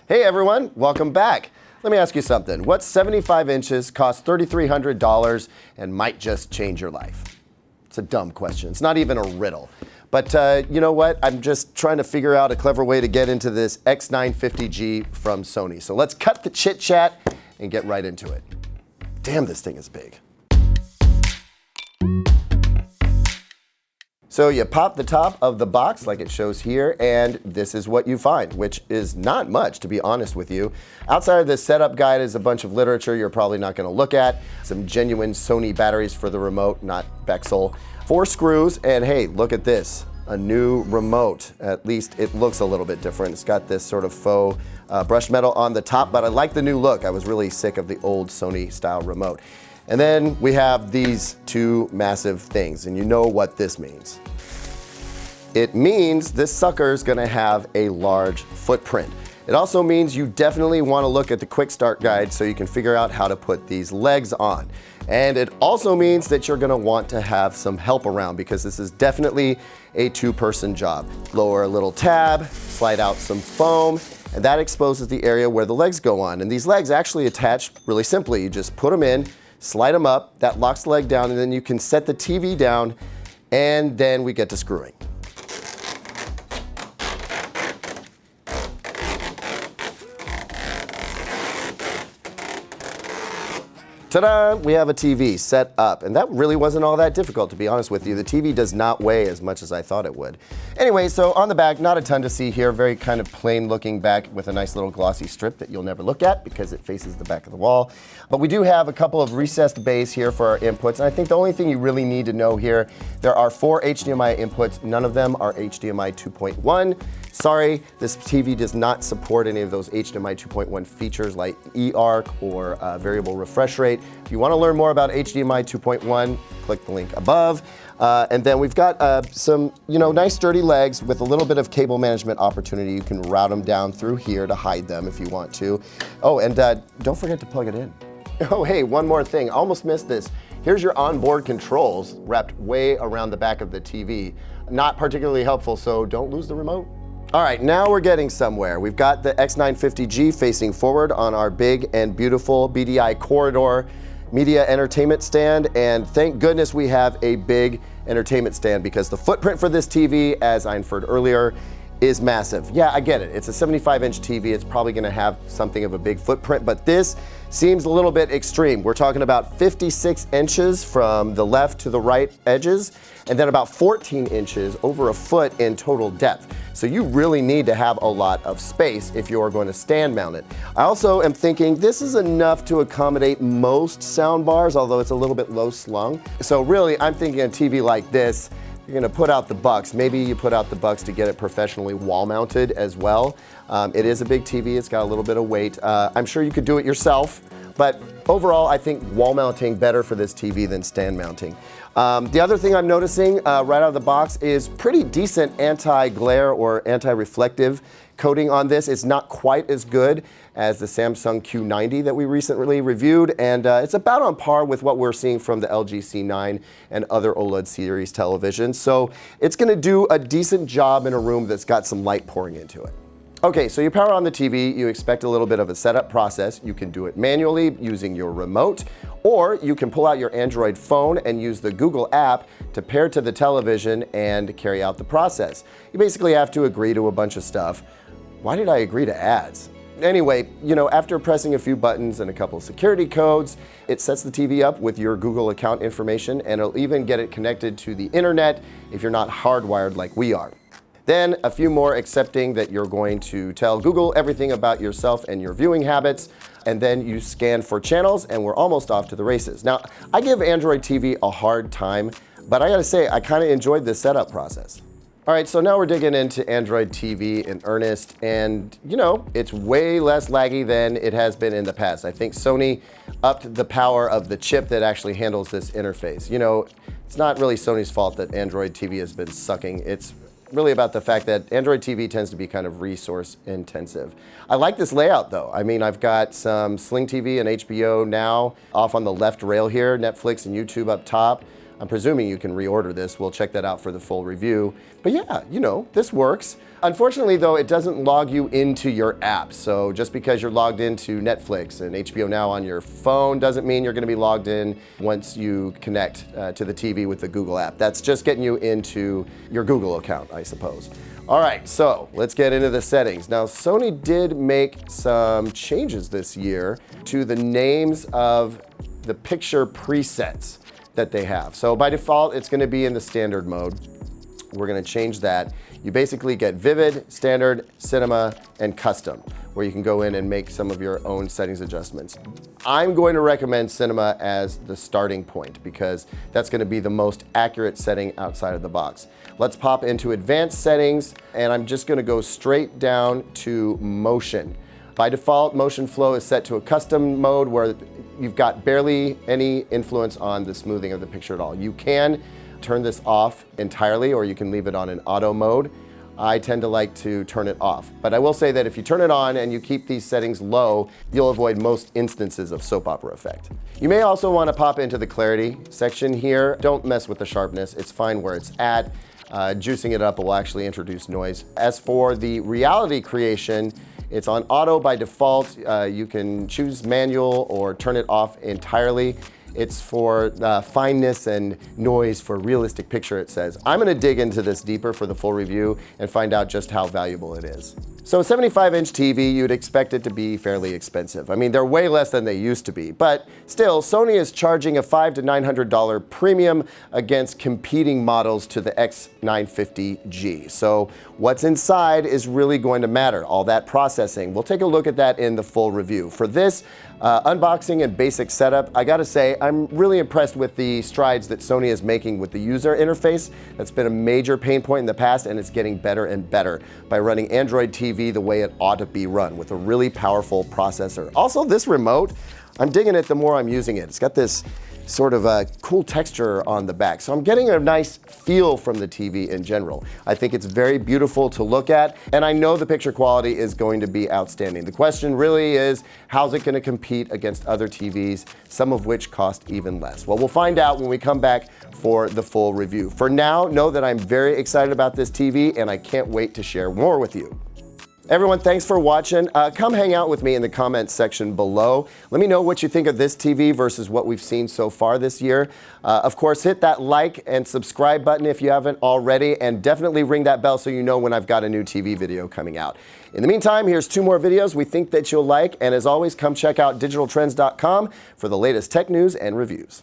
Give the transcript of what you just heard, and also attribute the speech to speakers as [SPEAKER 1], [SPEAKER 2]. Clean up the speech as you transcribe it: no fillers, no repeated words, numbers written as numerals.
[SPEAKER 1] Hey everyone, welcome back. Let me ask you something. What 75 inches costs $3,300 and might just change your life? It's a dumb question. It's not even a riddle. But you know what? I'm just trying to figure out a clever way to get into this X950G from Sony. So let's cut the chit chat and get right into it. Damn, this thing is big. So you pop the top of the box like it shows here, and this is what you find, which is not much, to be honest with you. Outside of this setup guide is a bunch of literature you're probably not going to look at, some genuine Sony batteries for the remote, not Bexel, 4 screws, and hey, look at this, a new remote. At least it looks a little bit different. It's got this sort of faux brushed metal on the top, but I like the new look. I was really sick of the old Sony style remote. And then we have these two massive things, and you know what this means. It means this sucker is going to have a large footprint. It also means you definitely want to look at the quick start guide so you can figure out how to put these legs on. And it also means that you're going to want to have some help around because this is definitely a two-person job. Lower a little tab, slide out some foam, and that exposes the area where the legs go on. And these legs actually attach really simply. You just put them in, slide them up, that locks the leg down, and then you can set the TV down, and then we get to screwing. Ta-da! We have a TV set up, and that really wasn't all that difficult, to be honest with you. The TV does not weigh as much as I thought it would. Anyway, so on the back, not a ton to see here. Very kind of plain looking back with a nice little glossy strip that you'll never look at because it faces the back of the wall. But we do have a couple of recessed bays here for our inputs, and I think the only thing you really need to know here, there are 4 HDMI inputs. None of them are HDMI 2.1. Sorry, this TV does not support any of those HDMI 2.1 features like eARC or variable refresh rate. If you want to learn more about HDMI 2.1, click the link above. And then we've got some, nice sturdy legs with a little bit of cable management opportunity. You can route them down through here to hide them if you want to. Oh, and don't forget to plug it in. Oh, hey, one more thing. Almost missed this. Here's your onboard controls wrapped way around the back of the TV. Not particularly helpful, so don't lose the remote. All right, now we're getting somewhere. We've got the X950G facing forward on our big and beautiful BDI corridor media entertainment stand, and thank goodness we have a big entertainment stand because the footprint for this TV, as I inferred earlier, is massive. Yeah, I get it. It's a 75-inch TV. It's probably going to have something of a big footprint, but this seems a little bit extreme. We're talking about 56 inches from the left to the right edges, and then about 14 inches, over a foot in total depth. So you really need to have a lot of space if you're going to stand mount it. I also am thinking this is enough to accommodate most sound bars, although it's a little bit low slung. So really, I'm thinking a TV like this, you're gonna put out the bucks. Maybe you put out the bucks to get it professionally wall mounted as well. It is a big TV, it's got a little bit of weight. I'm sure you could do it yourself, but overall I think wall mounting better for this TV than stand mounting. The other thing I'm noticing right out of the box is pretty decent anti-glare or anti-reflective coating on this. It's not quite as good as the Samsung Q90 that we recently reviewed, and it's about on par with what we're seeing from the LG C9 and other OLED series televisions. So it's gonna do a decent job in a room that's got some light pouring into it. Okay, so you power on the TV, you expect a little bit of a setup process. You can do it manually using your remote, or you can pull out your Android phone and use the Google app to pair to the television and carry out the process. You basically have to agree to a bunch of stuff. Why did I agree to ads? Anyway, after pressing a few buttons and a couple of security codes, it sets the TV up with your Google account information, and it'll even get it connected to the internet if you're not hardwired like we are. Then a few more accepting that you're going to tell Google everything about yourself and your viewing habits, and then you scan for channels, and we're almost off to the races. Now, I give Android TV a hard time, but I gotta say, I kinda enjoyed this setup process. All right, so now we're digging into Android TV in earnest, and it's way less laggy than it has been in the past. I think Sony upped the power of the chip that actually handles this interface. It's not really Sony's fault that Android TV has been sucking. It's really about the fact that Android TV tends to be kind of resource intensive. I like this layout though. I mean, I've got some Sling TV and HBO Now off on the left rail here, Netflix and YouTube up top. I'm presuming you can reorder this. We'll check that out for the full review. But yeah, you know, this works. Unfortunately though, it doesn't log you into your app. So just because you're logged into Netflix and HBO Now on your phone doesn't mean you're gonna be logged in once you connect to the TV with the Google app. That's just getting you into your Google account, I suppose. All right, so let's get into the settings. Now, Sony did make some changes this year to the names of the picture presets that they have. So by default, it's gonna be in the standard mode. We're gonna change that. You basically get Vivid, Standard, Cinema, and Custom, where you can go in and make some of your own settings adjustments. I'm going to recommend Cinema as the starting point because that's gonna be the most accurate setting outside of the box. Let's pop into advanced settings, and I'm just gonna go straight down to motion. By default, motion flow is set to a custom mode where you've got barely any influence on the smoothing of the picture at all. You can turn this off entirely, or you can leave it on an auto mode. I tend to like to turn it off. But I will say that if you turn it on and you keep these settings low, you'll avoid most instances of soap opera effect. You may also want to pop into the clarity section here. Don't mess with the sharpness. It's fine where it's at. Juicing it up will actually introduce noise. As for the reality creation, it's on auto by default. You can choose manual or turn it off entirely. It's for fineness and noise for realistic picture, it says. I'm gonna dig into this deeper for the full review and find out just how valuable it is. So a 75-inch TV, you'd expect it to be fairly expensive. I mean, they're way less than they used to be, but still, Sony is charging a $500 to $900 premium against competing models to the X950G. So what's inside is really going to matter, all that processing. We'll take a look at that in the full review. For this unboxing and basic setup, I gotta say, I'm really impressed with the strides that Sony is making with the user interface. That's been a major pain point in the past, and it's getting better and better by running Android TV the way it ought to be run, with a really powerful processor. Also, this remote, I'm digging it the more I'm using it. It's got this sort of a cool texture on the back. So I'm getting a nice feel from the TV in general. I think it's very beautiful to look at, and I know the picture quality is going to be outstanding. The question really is, how's it gonna compete against other TVs, some of which cost even less? Well, we'll find out when we come back for the full review. For now, know that I'm very excited about this TV, and I can't wait to share more with you. Everyone, thanks for watching. Come hang out with me in the comments section below. Let me know what you think of this TV versus what we've seen so far this year. Of course, hit that like and subscribe button if you haven't already, and definitely ring that bell so you know when I've got a new TV video coming out. In the meantime, here's 2 more videos we think that you'll like, and as always, come check out digitaltrends.com for the latest tech news and reviews.